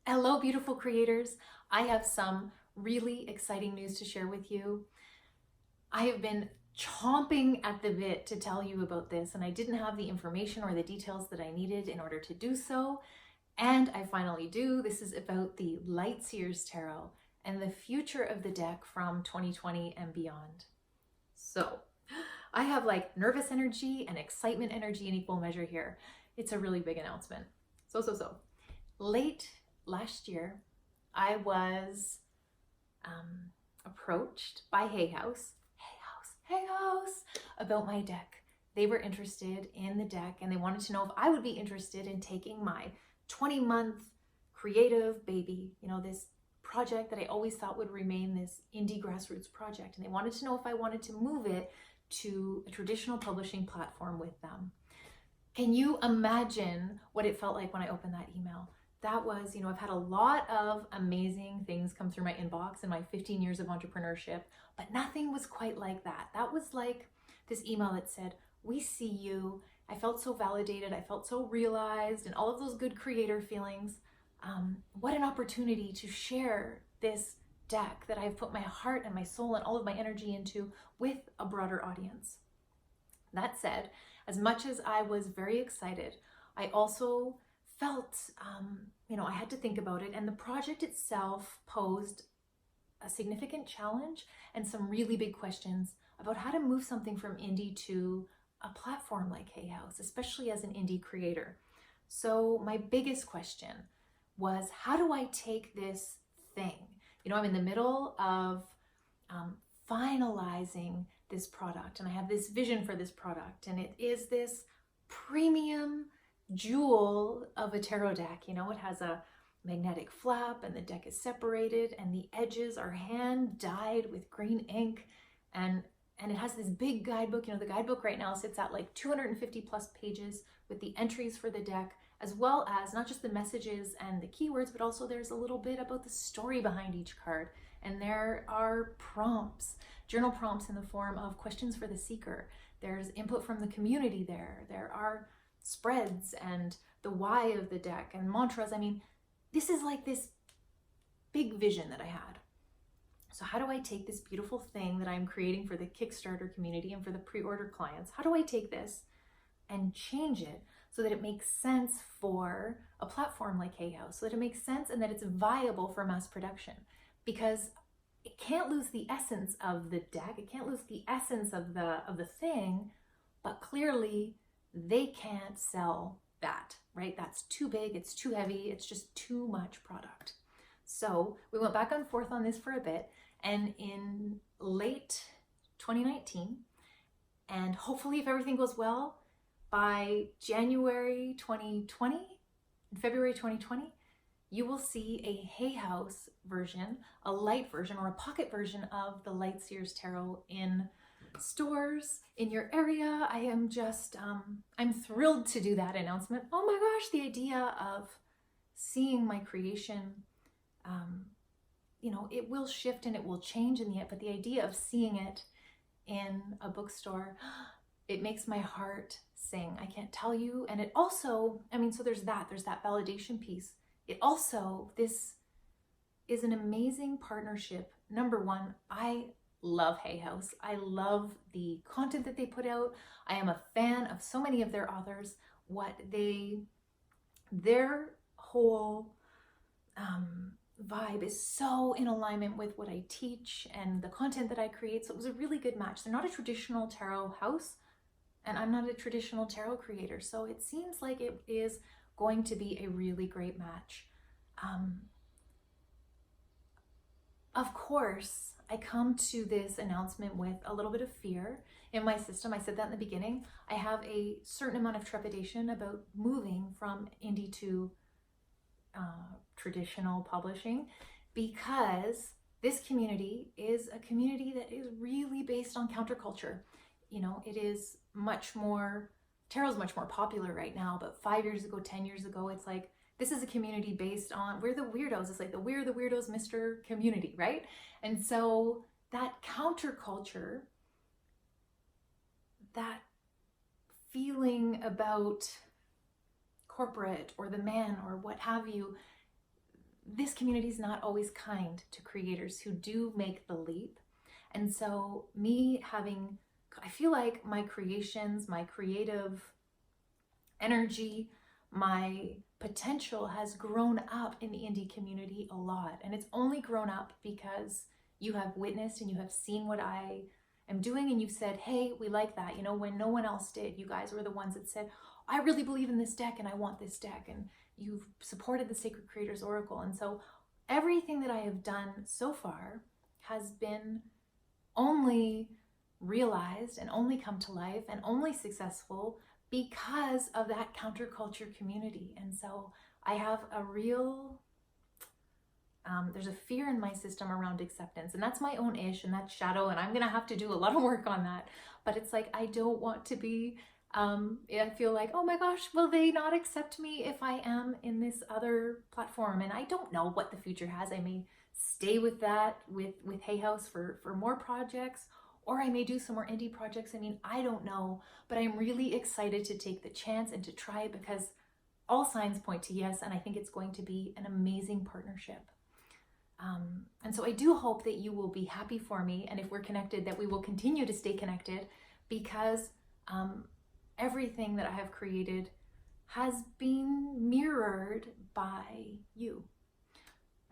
Hello, beautiful creators. I have some really exciting news to share with you. I have been chomping at the bit to tell you about this, and I didn't have the information or the details that I needed in order to do so. And I finally do. This is about the Light Seers Tarot and the future of the deck from 2020 and beyond. So, I have like nervous energy and excitement energy in equal measure here. It's a really big announcement. So. Late last year, I was approached by Hay House, about my deck. They were interested in the deck and they wanted to know if I would be interested in taking my 20-month creative baby, this project that I always thought would remain this indie grassroots project. And they wanted to know if I wanted to move it to a traditional publishing platform with them. Can you imagine what it felt like when I opened that email? That was, I've had a lot of amazing things come through my inbox in my 15 years of entrepreneurship, but nothing was quite like that. That was like this email that said, "We see you." I felt so validated. I felt so realized, and all of those good creator feelings. What an opportunity to share this deck that I've put my heart and my soul and all of my energy into with a broader audience. That said, as much as I was very excited, I also felt, I had to think about it, and the project itself posed a significant challenge and some really big questions about how to move something from indie to a platform like Hay House, especially as an indie creator. So my biggest question was, how do I take this thing? I'm in the middle of finalizing this product, and I have this vision for this product, and it is this premium jewel of a tarot deck. It has a magnetic flap, and the deck is separated, and the edges are hand dyed with green ink, and it has this big guidebook. The guidebook right now sits at like 250 plus pages with the entries for the deck, as well as not just the messages and the keywords, but also there's a little bit about the story behind each card. And there are prompts, journal prompts in the form of questions for the seeker. There's input from the community there. There are spreads and the why of the deck and mantras. This is like this big vision that I had. So how do I take this beautiful thing that I'm creating for the Kickstarter community and for the pre-order clients? How do I take this and change it so that it makes sense for a platform like Hay House, so that it makes sense and that it's viable for mass production? Because it can't lose the essence of the deck, it can't lose the essence of the thing, but clearly they can't sell that, right? That's too big, it's too heavy, it's just too much product. So we went back and forth on this for a bit, and in late 2019, and hopefully if everything goes well, by January 2020, February 2020, you will see a Hay House version, a light version, or a pocket version of the Light Seers Tarot in stores in your area. I am just, I'm thrilled to do that announcement. Oh my gosh, the idea of seeing my creation, it will shift and it will change in the end, but the idea of seeing it in a bookstore, it makes my heart sing. I can't tell you. And it also, so there's that validation piece. It also, this is an amazing partnership. Number one, I love Hay House. I love the content that they put out. I am a fan of so many of their authors. Their whole vibe is so in alignment with what I teach and the content that I create. So it was a really good match. They're not a traditional tarot house, and I'm not a traditional tarot creator. So it seems like it is going to be a really great match. Of course, I come to this announcement with a little bit of fear in my system. I said that in the beginning. I have a certain amount of trepidation about moving from indie to traditional publishing, because this community is a community that is really based on counterculture. It is much more, tarot's much more popular right now, but 5 years ago, 10 years ago, it's like, this is a community based on, we're the weirdos. It's like the We're the Weirdos Mr. Community, right? And so that counterculture, that feeling about corporate or the man or what have you, this community is not always kind to creators who do make the leap. And so I feel like my creations, my creative energy, my potential has grown up in the indie community a lot. And it's only grown up because you have witnessed and you have seen what I am doing, and you've said, hey, we like that. When no one else did, you guys were the ones that said, I really believe in this deck and I want this deck. And you've supported the Sacred Creators Oracle. And so everything that I have done so far has been only realized and only come to life and only successful because of that counterculture community. And so I have a real, there's a fear in my system around acceptance, and that's my own ish, and that's shadow, and I'm gonna have to do a lot of work on that. But it's like, I don't want to be, I feel like, oh my gosh, will they not accept me if I am in this other platform? And I don't know what the future has. I may stay with that, with Hay House for more projects, or I may do some more indie projects. I mean, I don't know, but I'm really excited to take the chance and to try it, because all signs point to yes, and I think it's going to be an amazing partnership. And so I do hope that you will be happy for me, and if we're connected, that we will continue to stay connected, because everything that I have created has been mirrored by you.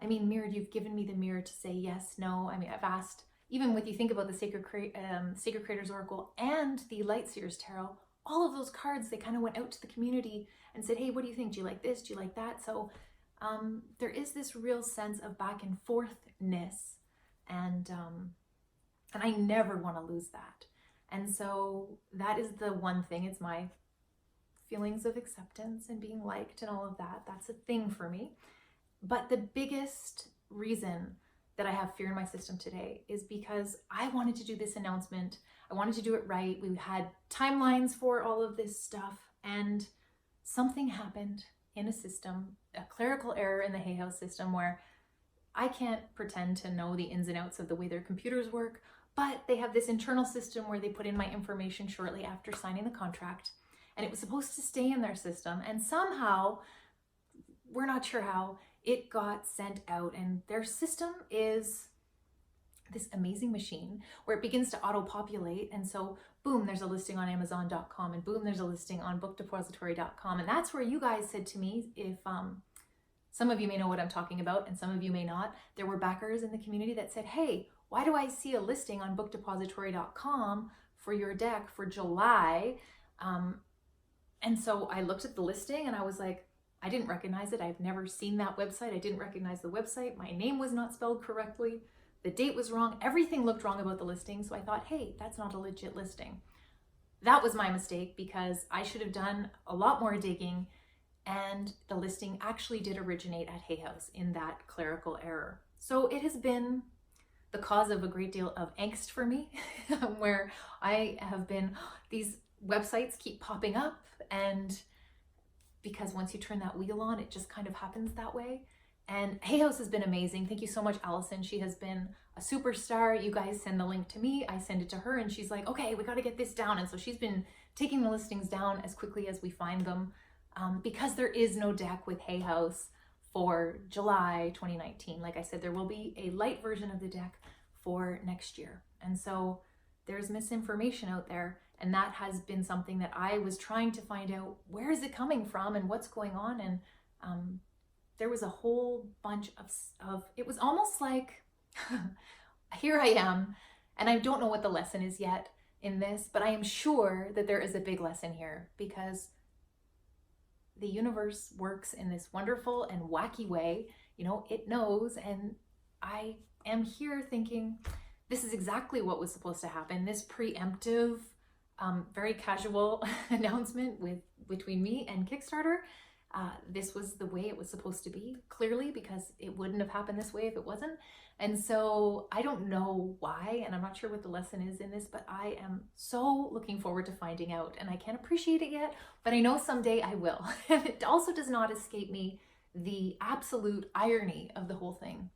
I mean, mirrored, you've given me the mirror to say yes, no. I mean, I've asked, even with, you think about the Sacred Creators Oracle and the Light Seers Tarot, all of those cards, they kind of went out to the community and said, hey, what do you think? Do you like this? Do you like that? So there is this real sense of back and forthness, and I never want to lose that. And so that is the one thing. It's my feelings of acceptance and being liked and all of that. That's a thing for me. But the biggest reason that I have fear in my system today is because I wanted to do this announcement. I wanted to do it right. We had timelines for all of this stuff, and something happened in a system, a clerical error in the Hay House system, where I can't pretend to know the ins and outs of the way their computers work, but they have this internal system where they put in my information shortly after signing the contract, and it was supposed to stay in their system, and somehow, we're not sure how, it got sent out. And their system is this amazing machine where it begins to auto-populate, and so boom, there's a listing on Amazon.com, and boom, there's a listing on bookdepository.com. And that's where you guys said to me, if some of you may know what I'm talking about and some of you may not, there were backers in the community that said, hey, why do I see a listing on bookdepository.com for your deck for July? And so I looked at the listing and I was like, I didn't recognize it. I've never seen that website. I didn't recognize the website. My name was not spelled correctly. The date was wrong. Everything looked wrong about the listing. So I thought, hey, that's not a legit listing. That was my mistake, because I should have done a lot more digging, and the listing actually did originate at Hay House in that clerical error. So it has been the cause of a great deal of angst for me, where I have been, these websites keep popping up, and because once you turn that wheel on, it just kind of happens that way. And Hay House has been amazing. Thank you so much, Allison. She has been a superstar. You guys send the link to me, I send it to her, and she's like, okay, we got to get this down. And so she's been taking the listings down as quickly as we find them, because there is no deck with Hay House for July 2019. Like I said, there will be a light version of the deck for next year. And so there's misinformation out there. And that has been something that I was trying to find out, where is it coming from and what's going on? And there was a whole bunch of it was almost like, here I am, and I don't know what the lesson is yet in this, but I am sure that there is a big lesson here, because the universe works in this wonderful and wacky way. It knows, and I am here thinking, this is exactly what was supposed to happen. This preemptive, very casual announcement between me and Kickstarter. This was the way it was supposed to be, clearly, because it wouldn't have happened this way if it wasn't. And so I don't know why, and I'm not sure what the lesson is in this, but I am so looking forward to finding out, and I can't appreciate it yet, but I know someday I will. And it also does not escape me the absolute irony of the whole thing,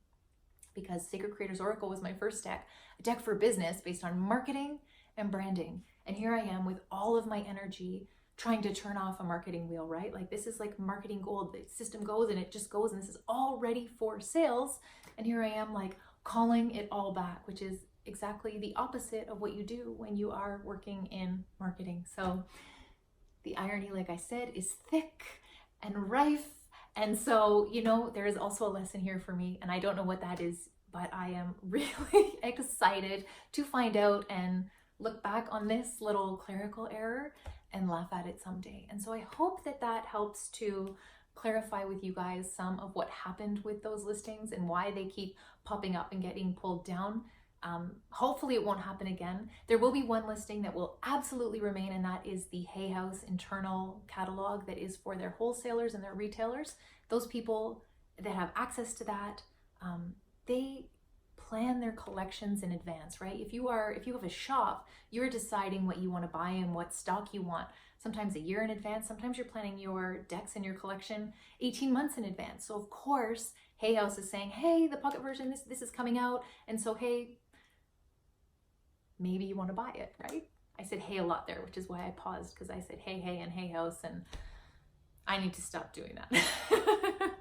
because Sacred Creators Oracle was my first deck, a deck for business based on marketing and branding. And here I am with all of my energy trying to turn off a marketing wheel, right? Like this is like marketing gold. The system goes and it just goes, and this is all ready for sales. And here I am like calling it all back, which is exactly the opposite of what you do when you are working in marketing. So the irony, like I said, is thick and rife. And so, you know, there is also a lesson here for me, and I don't know what that is, but I am really excited to find out and look back on this little clerical error and laugh at it someday. And so I hope that that helps to clarify with you guys some of what happened with those listings and why they keep popping up and getting pulled down. Hopefully it won't happen again. There will be one listing that will absolutely remain, and that is the Hay House internal catalog that is for their wholesalers and their retailers. Those people that have access to that, they plan their collections in advance, right? If you have a shop, you're deciding what you want to buy and what stock you want, sometimes a year in advance. Sometimes you're planning your decks and your collection 18 months in advance. So of course, Hay House is saying, hey, the pocket version, this is coming out. And so, hey, maybe you want to buy it, right? I said hey a lot there, which is why I paused, because I said hey and Hay House, and I need to stop doing that.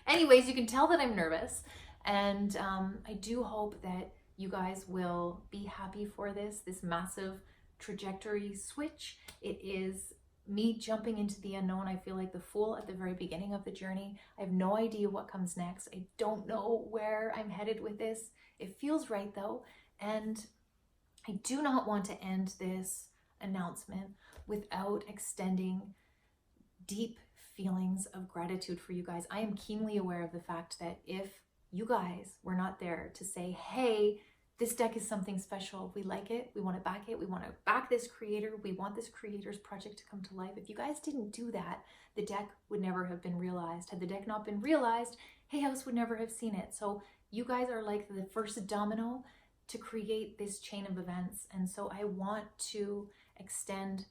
Anyways, you can tell that I'm nervous, and I do hope that you guys will be happy for this massive trajectory switch. It is me jumping into the unknown. I feel like the fool at the very beginning of the journey. I have no idea what comes next. I don't know where I'm headed with this. It feels right though, and I do not want to end this announcement without extending deep feelings of gratitude for you guys. I am keenly aware of the fact that if you guys were not there to say, hey, this deck is something special, we like it, we want to back it, we want to back this creator, we want this creator's project to come to life. If you guys didn't do that, the deck would never have been realized. Had the deck not been realized, Hay House would never have seen it. So you guys are like the first domino to create this chain of events. And so I want to extend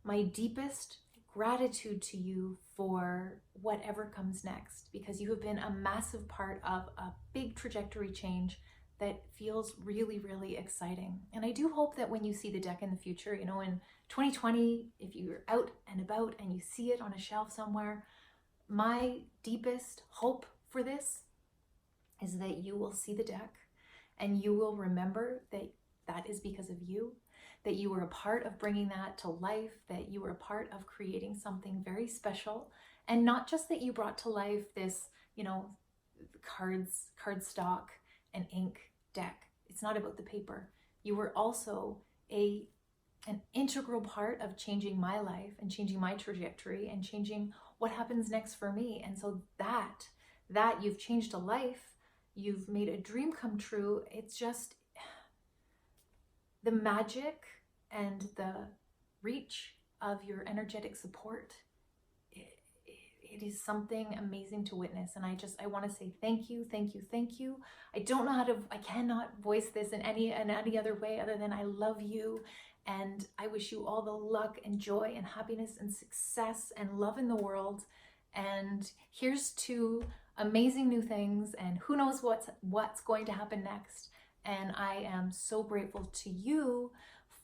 my deepest gratitude to you for whatever comes next, because you have been a massive part of a big trajectory change that feels really, really exciting. And I do hope that when you see the deck in the future, you know, in 2020, if you're out and about and you see it on a shelf somewhere, my deepest hope for this is that you will see the deck and you will remember that that is because of you, that you were a part of bringing that to life, that you were a part of creating something very special. And not just that you brought to life this, you know, cardstock and ink deck. It's not about the paper. You were also an integral part of changing my life and changing my trajectory and changing what happens next for me. And so that you've changed a life, you've made a dream come true. It's just the magic and the reach of your energetic support. It is something amazing to witness. And I want to say thank you, thank you, thank you. I don't know I cannot voice this in any other way other than I love you. And I wish you all the luck and joy and happiness and success and love in the world. And here's to amazing new things, and who knows what's going to happen next. And I am so grateful to you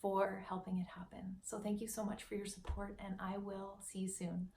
for helping it happen. So thank you so much for your support, and I will see you soon.